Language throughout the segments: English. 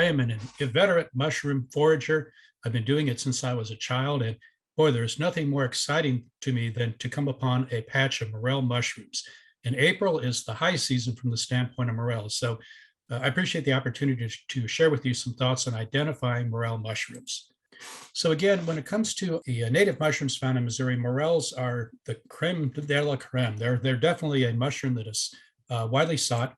I am an inveterate mushroom forager. I've been doing it since I was a child, and boy, there's nothing more exciting to me than to come upon a patch of morel mushrooms. And April is the high season from the standpoint of morels. So I appreciate the opportunity to share with you some thoughts on identifying morel mushrooms. So again, when it comes to the native mushrooms found in Missouri, morels are the creme de la creme. They're definitely a mushroom that is widely sought.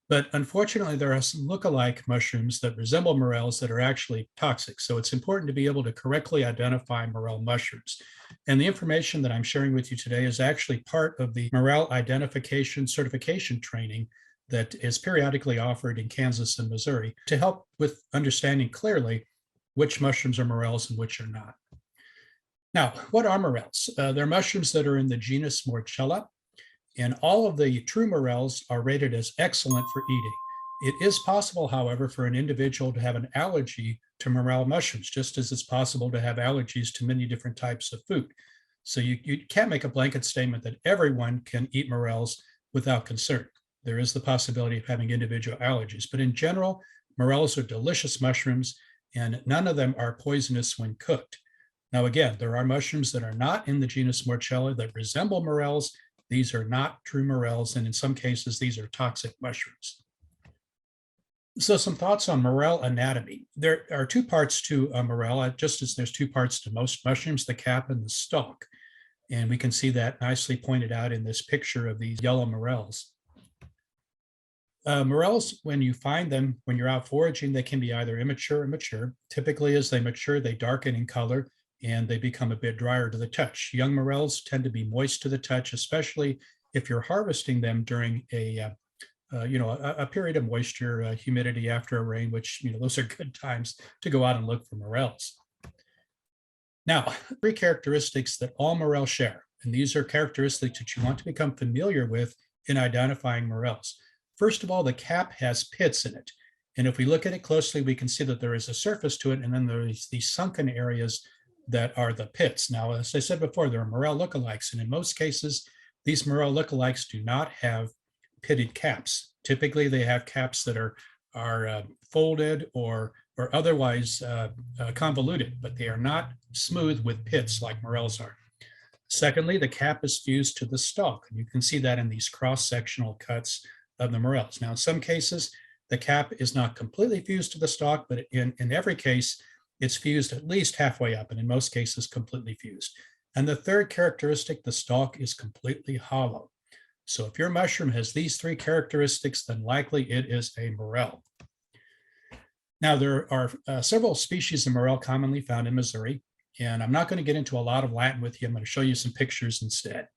But unfortunately, there are some look-alike mushrooms that resemble morels that are actually toxic. So it's important to be able to correctly identify morel mushrooms. And the information that I'm sharing with you today is actually part of the morel identification certification training that is periodically offered in Kansas and Missouri to help with understanding clearly which mushrooms are morels and which are not. Now, what are morels? They're mushrooms that are in the genus Morcella. And all of the true morels are rated as excellent for eating. It is possible, however, for an individual to have an allergy to morel mushrooms, just as it's possible to have allergies to many different types of food. So you can't make a blanket statement that everyone can eat morels without concern. There is the possibility of having individual allergies, but in general, morels are delicious mushrooms, and none of them are poisonous when cooked. Now, again, there are mushrooms that are not in the genus Morchella that resemble morels. These are not true morels, and in some cases, these are toxic mushrooms. So some thoughts on morel anatomy. There are two parts to a morel, just as there's two parts to most mushrooms, the cap and the stalk. And we can see that nicely pointed out in this picture of these yellow morels. Morels, when you find them, when you're out foraging, they can be either immature or mature. Typically, as they mature, they darken in color and they become a bit drier to the touch. Young morels tend to be moist to the touch, especially if you're harvesting them during a period of moisture, humidity after a rain, which, those are good times to go out and look for morels. Now, three characteristics that all morels share, and these are characteristics that you want to become familiar with in identifying morels. First of all, the cap has pits in it. And if we look at it closely, we can see that there is a surface to it, and then there's these sunken areas that are the pits. Now, as I said before, there are morel lookalikes, and in most cases, these morel lookalikes do not have pitted caps. Typically, they have caps that are folded or otherwise convoluted, but they are not smooth with pits like morels are. Secondly, the cap is fused to the stalk, and you can see that in these cross-sectional cuts of the morels. Now, in some cases, the cap is not completely fused to the stalk, but in every case, it's fused at least halfway up, and in most cases, completely fused. And the third characteristic, the stalk is completely hollow. So if your mushroom has these three characteristics, then likely it is a morel. Now, there are several species of morel commonly found in Missouri, and I'm not going to get into a lot of Latin with you. I'm going to show you some pictures instead.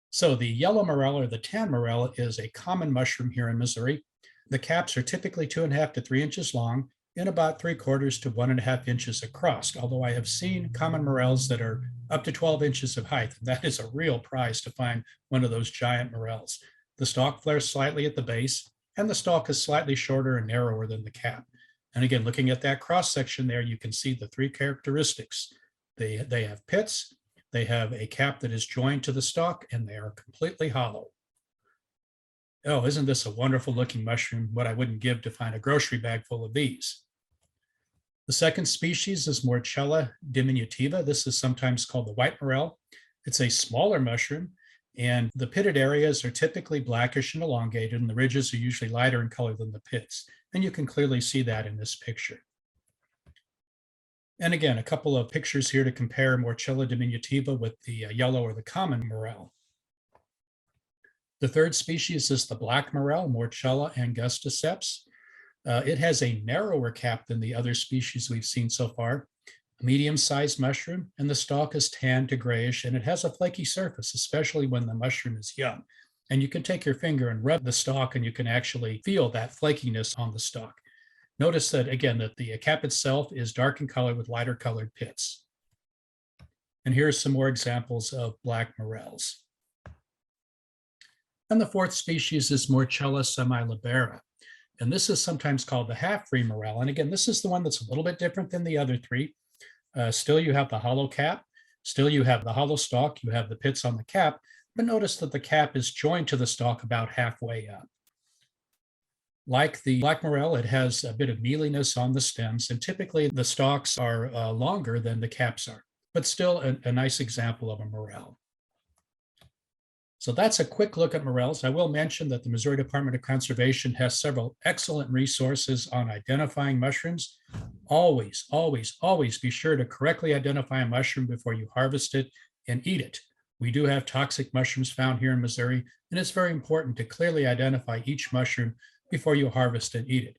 So the yellow morel or the tan morel is a common mushroom here in Missouri. The caps are typically 2.5 to 3 inches long and about 3/4 to 1.5 inches across, although I have seen common morels that are up to 12 inches of height. That is a real prize to find one of those giant morels. The stalk flares slightly at the base, and the stalk is slightly shorter and narrower than the cap. And again, looking at that cross section there, you can see the three characteristics. They have pits, they have a cap that is joined to the stalk, and they are completely hollow. Oh, isn't this a wonderful looking mushroom? What I wouldn't give to find a grocery bag full of these. The second species is Morchella diminutiva. This is sometimes called the white morel. It's a smaller mushroom, and the pitted areas are typically blackish and elongated, and the ridges are usually lighter in color than the pits. And you can clearly see that in this picture. And again, a couple of pictures here to compare Morchella diminutiva with the yellow or the common morel. The third species is the black morel, Morchella angusticeps. It has a narrower cap than the other species we've seen so far, a medium-sized mushroom, and the stalk is tan to grayish, and it has a flaky surface, especially when the mushroom is young. And you can take your finger and rub the stalk, and you can actually feel that flakiness on the stalk. Notice that, again, that the cap itself is dark in color with lighter colored pits. And here's some more examples of black morels. And the fourth species is Morcella Semilibera. And this is sometimes called the half-free morel. And again, this is the one that's a little bit different than the other three. Still, you have the hollow cap. Still, you have the hollow stalk. You have the pits on the cap. But notice that the cap is joined to the stalk about halfway up. Like the black morel, it has a bit of mealiness on the stems, and typically the stalks are longer than the caps are, but still a nice example of a morel. So that's a quick look at morels. I will mention that the Missouri Department of Conservation has several excellent resources on identifying mushrooms. Always, always, always be sure to correctly identify a mushroom before you harvest it and eat it. We do have toxic mushrooms found here in Missouri, and it's very important to clearly identify each mushroom before you harvest and eat it.